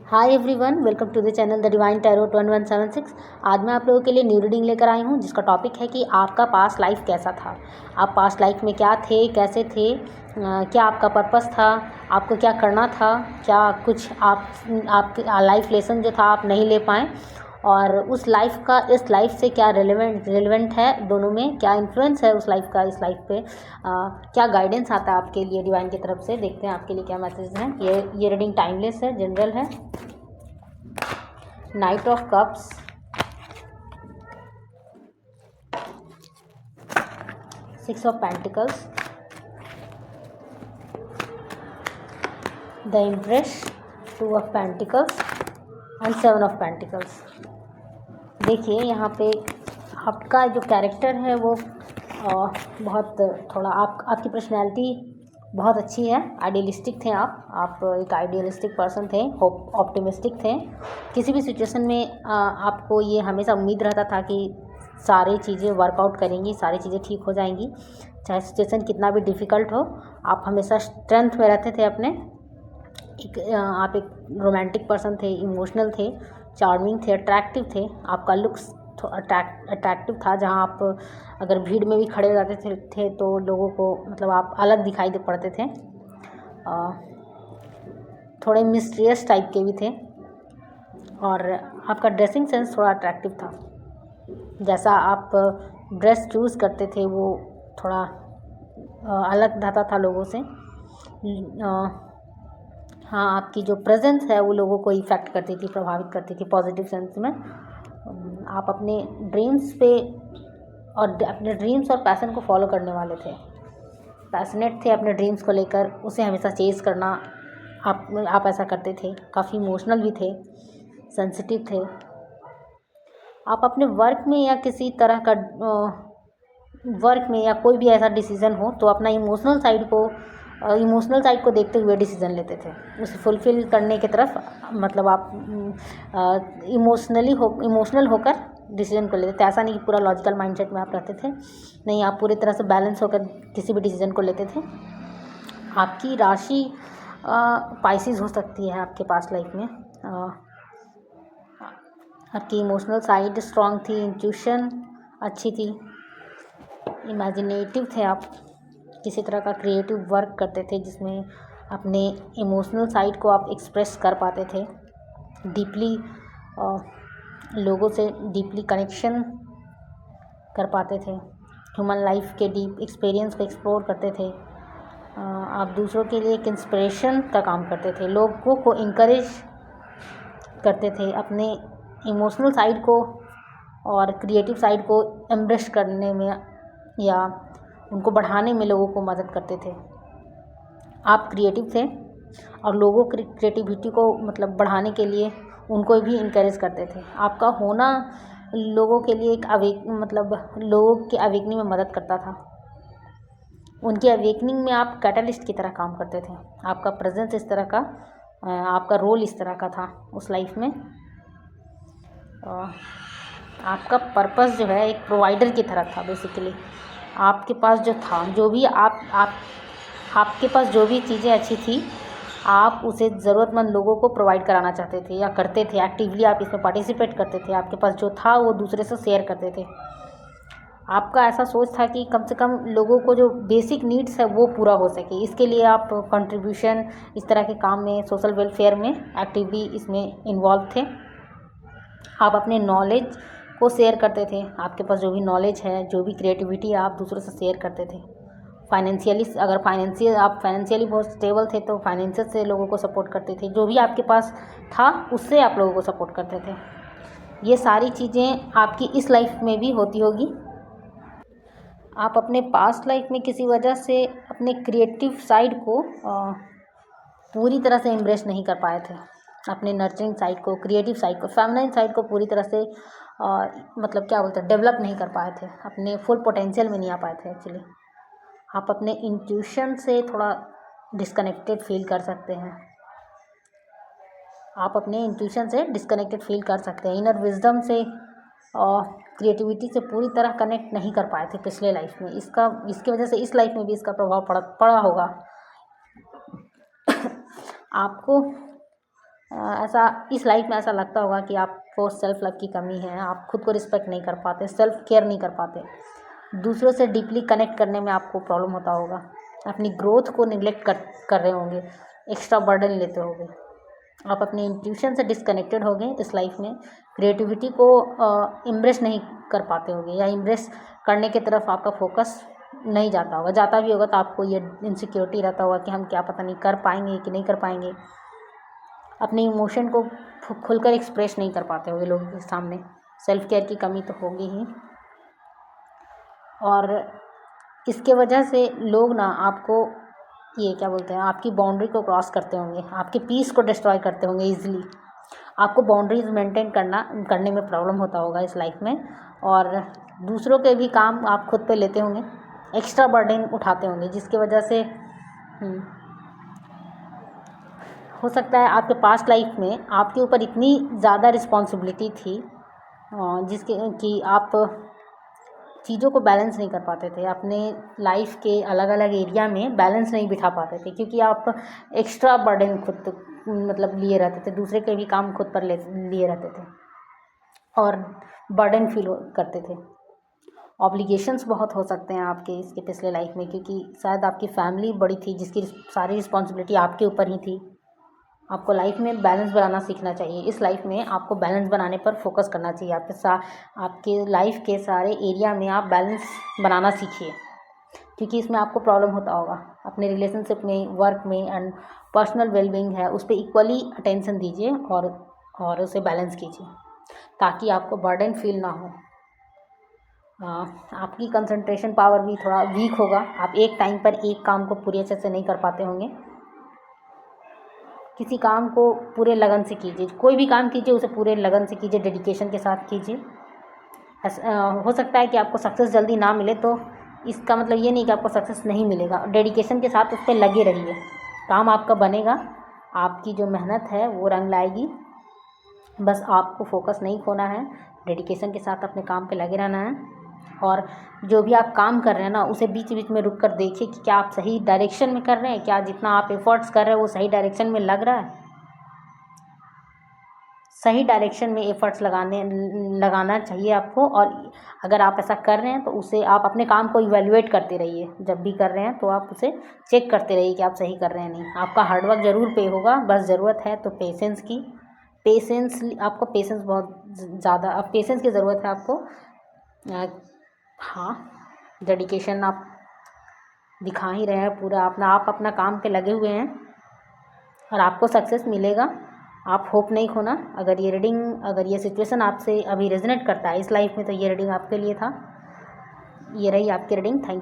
Hi everyone, welcome to the channel the divine tarot 1176। आज मैं आप लोगों के लिए न्यू रीडिंग लेकर आई हूँ जिसका टॉपिक है कि आपका पास्ट लाइफ कैसा था। आप पास्ट लाइफ में क्या थे, कैसे थे, क्या आपका पर्पस था, आपको क्या करना था, क्या कुछ आपके लाइफ लेसन जो था आप नहीं ले पाए, और उस लाइफ का इस लाइफ से क्या रिलेवेंट है, दोनों में क्या इन्फ्लुएंस है उस लाइफ का इस लाइफ पे, क्या गाइडेंस आता है आपके लिए डिवाइन की तरफ से। देखते हैं आपके लिए क्या मैसेज हैं। ये रीडिंग टाइमलेस है, जनरल है। Night of cups, six of pentacles, the impress, two of pentacles and seven of pentacles. देखिए यहाँ पे आपका जो कैरेक्टर है वो बहुत थोड़ा आपकी पर्सनैलिटी बहुत अच्छी है। आइडियलिस्टिक थे आप एक आइडियलिस्टिक पर्सन थे, होप ऑप्टिमिस्टिक थे। किसी भी सिचुएशन में आपको ये हमेशा उम्मीद रहता था कि सारी चीज़ें वर्कआउट करेंगी, सारी चीज़ें ठीक हो जाएंगी, चाहे सिचुएशन कितना भी डिफ़िकल्ट हो। आप हमेशा स्ट्रेंथ में रहते थे अपने। आप एक रोमांटिक पर्सन थे, इमोशनल थे, चार्मिंग थे, अट्रैक्टिव थे। आपका लुक्स अट्रैक्टिव था, जहाँ आप अगर भीड़ में भी खड़े हो जाते थे तो लोगों को मतलब आप अलग दिखाई दे पड़ते थे। थोड़े मिस्टीरियस टाइप के भी थे, और आपका ड्रेसिंग सेंस थोड़ा अट्रैक्टिव था। जैसा आप ड्रेस चूज़ करते थे वो थोड़ा अलग रहता था लोगों से। हाँ, आपकी जो प्रेजेंस है वो लोगों को इफ़ेक्ट करती थी, प्रभावित करती थी पॉजिटिव सेंस में। आप अपने ड्रीम्स पे और अपने ड्रीम्स और पैशन को फॉलो करने वाले थे, पैशनेट थे अपने ड्रीम्स को लेकर, उसे हमेशा चेज़ करना आप ऐसा करते थे। काफ़ी इमोशनल भी थे, सेंसिटिव थे। आप अपने वर्क में या किसी तरह का वर्क में या कोई भी ऐसा डिसीज़न हो तो अपना इमोशनल साइड को देखते हुए डिसीज़न लेते थे, उसे फुलफ़िल करने की तरफ। मतलब आप इमोशनल होकर डिसीजन को लेते थे। ऐसा नहीं कि पूरा लॉजिकल माइंडसेट में आप रहते थे, नहीं, आप पूरी तरह से बैलेंस होकर किसी भी डिसीजन को लेते थे। आपकी राशि पाइसिस हो सकती है आपके पास्ट लाइफ में। आपकी इमोशनल साइड स्ट्रॉन्ग थी, इंट्यूशन अच्छी थी, इमेजिनेटिव थे आप, किसी तरह का क्रिएटिव वर्क करते थे जिसमें अपने इमोशनल साइड को आप एक्सप्रेस कर पाते थे, डीपली लोगों से डीपली कनेक्शन कर पाते थे, ह्यूमन लाइफ के डीप एक्सपीरियंस को एक्सप्लोर करते थे। आप दूसरों के लिए एक इंस्पिरेशन का काम करते थे, लोगों को इनकरेज करते थे, अपने इमोशनल साइड को और क्रिएटिव साइड को एम्ब्रेस करने में या उनको बढ़ाने में लोगों को मदद करते थे। आप क्रिएटिव थे और लोगों की क्रिएटिविटी को मतलब बढ़ाने के लिए उनको भी इनकरेज करते थे। आपका होना लोगों के लिए लोगों के अवेकनिंग में मदद करता था। उनके अवेकनिंग में आप कैटलिस्ट की तरह काम करते थे। आपका प्रेजेंस इस तरह का, आपका रोल इस तरह का था उस लाइफ में। आपका पर्पस जो है एक प्रोवाइडर की तरह था बेसिकली। आपके पास जो था, जो भी आपके पास जो भी चीज़ें अच्छी थी, आप उसे ज़रूरतमंद लोगों को प्रोवाइड कराना चाहते थे या करते थे। एक्टिवली आप इसमें पार्टिसिपेट करते थे। आपके पास जो था वो दूसरे से शेयर करते थे। आपका ऐसा सोच था कि कम से कम लोगों को जो बेसिक नीड्स है वो पूरा हो सके, इसके लिए आप कंट्रीब्यूशन इस तरह के काम में, सोशल वेलफेयर में एक्टिवली इसमें इन्वॉल्व थे। आप अपने नॉलेज को शेयर करते थे। आपके पास जो भी नॉलेज है, जो भी क्रिएटिविटी है, आप दूसरों से शेयर करते थे। आप फाइनेंशियली बहुत स्टेबल थे तो फाइनेंशियल से लोगों को सपोर्ट करते थे। जो भी आपके पास था उससे आप लोगों को सपोर्ट करते थे। ये सारी चीज़ें आपकी इस लाइफ में भी होती होगी। आप अपने पास्ट लाइफ में किसी वजह से अपने क्रिएटिव साइड को पूरी तरह से एम्ब्रेस नहीं कर पाए थे। अपने नर्चरिंग साइड को, क्रिएटिव साइड को, फेमिनाइन साइड को पूरी तरह से डेवलप नहीं कर पाए थे, अपने फुल पोटेंशियल में नहीं आ पाए थे एक्चुअली। आप अपने इंट्यूशन से थोड़ा डिस्कनेक्टेड फील कर सकते हैं। आप अपने इंट्यूशन से डिस्कनेक्टेड फील कर सकते हैं। इनर विजडम से और क्रिएटिविटी से पूरी तरह कनेक्ट नहीं कर पाए थे पिछले लाइफ में। इसकी वजह से इस लाइफ में भी इसका प्रभाव पड़ा होगा। आपको ऐसा इस लाइफ में ऐसा लगता होगा कि आपको सेल्फ लव की कमी है, आप खुद को रिस्पेक्ट नहीं कर पाते, सेल्फ केयर नहीं कर पाते, दूसरों से डीपली कनेक्ट करने में आपको प्रॉब्लम होता होगा, अपनी ग्रोथ को निगलेक्ट कर रहे होंगे, एक्स्ट्रा बर्डन लेते होंगे, आप अपने इंट्यूशन से डिस्कनेक्टेड हो गए इस लाइफ में, क्रिएटिविटी को इम्प्रेस नहीं कर पाते होंगे, या इम्प्रेस करने की तरफ आपका फोकस नहीं जाता होगा, जाता भी होगा तो आपको ये इनसिक्योरिटी रहता होगा कि हम क्या पता नहीं कर पाएंगे कि नहीं कर पाएंगे, अपने इमोशन को खुलकर एक्सप्रेस नहीं कर पाते होंगे लोगों के सामने, सेल्फ केयर की कमी तो होगी ही। और इसके वजह से लोग ना आपको ये क्या बोलते हैं, आपकी बाउंड्री को क्रॉस करते होंगे, आपके पीस को डिस्ट्रॉय करते होंगे ईजिली, आपको बाउंड्रीज मेंटेन करने में प्रॉब्लम होता होगा इस लाइफ में, और दूसरों के भी काम आप खुद पे लेते होंगे, एक्स्ट्रा बर्डन उठाते होंगे, जिसकी वजह से हो सकता है आपके पास्ट लाइफ में आपके ऊपर इतनी ज़्यादा रिस्पॉन्सिबिलिटी थी जिसके कि आप चीज़ों को बैलेंस नहीं कर पाते थे, अपने लाइफ के अलग अलग एरिया में बैलेंस नहीं बिठा पाते थे, क्योंकि आप एक्स्ट्रा बर्डन खुद मतलब लिए रहते थे, दूसरे के भी काम खुद पर लिए रहते थे और बर्डन फील करते थे। ऑब्लिगेशंस बहुत हो सकते हैं आपके इसके पिछले लाइफ में, क्योंकि शायद आपकी फैमिली बड़ी थी जिसकी सारी रिस्पॉन्सिबिलिटी आपके ऊपर ही थी। आपको लाइफ में बैलेंस बनाना सीखना चाहिए, इस लाइफ में आपको बैलेंस बनाने पर फोकस करना चाहिए, आपके लाइफ के सारे एरिया में आप बैलेंस बनाना सीखिए, क्योंकि इसमें आपको प्रॉब्लम होता होगा अपने रिलेशनशिप में, वर्क में, एंड पर्सनल वेलबींग है उस पर इक्वली अटेंशन दीजिए और उसे बैलेंस कीजिए ताकि आपको बर्डन फील ना हो। आपकी कंसंट्रेशन पावर भी थोड़ा वीक होगा, आप एक टाइम पर एक काम को पूरी अच्छे से नहीं कर पाते होंगे। किसी काम को पूरे लगन से कीजिए, कोई भी काम कीजिए उसे पूरे लगन से कीजिए, डेडिकेशन के साथ कीजिए। हो सकता है कि आपको सक्सेस जल्दी ना मिले, तो इसका मतलब ये नहीं कि आपको सक्सेस नहीं मिलेगा, डेडिकेशन के साथ उस पर लगे रहिए, काम आपका बनेगा, आपकी जो मेहनत है वो रंग लाएगी। बस आपको फोकस नहीं खोना है, डेडिकेशन के साथ अपने काम पे लगे रहना है, और जो भी आप काम कर रहे हैं ना उसे बीच बीच में रुक कर देखिए कि क्या आप सही डायरेक्शन में कर रहे हैं, क्या जितना आप एफर्ट्स कर रहे हैं वो सही डायरेक्शन में लग रहा है। सही डायरेक्शन में एफर्ट्स लगाना चाहिए आपको, और अगर आप ऐसा कर रहे हैं तो उसे आप अपने काम को इवैल्यूएट करते रहिए, जब भी कर रहे हैं तो आप उसे चेक करते रहिए कि आप सही कर रहे हैं नहीं। आपका हार्डवर्क ज़रूर पे होगा, बस ज़रूरत है तो पेशेंस की। आपको पेशेंस बहुत ज़्यादा, अब पेशेंस की ज़रूरत है आपको। हाँ, डेडिकेशन आप दिखा ही रहे हैं पूरा, आप अपना काम पे लगे हुए हैं और आपको सक्सेस मिलेगा। आप होप नहीं खोना। अगर ये सिचुएशन आपसे अभी रेजोनेट करता है इस लाइफ में, तो ये रीडिंग आपके लिए था। ये रही आपकी रीडिंग। Thank you.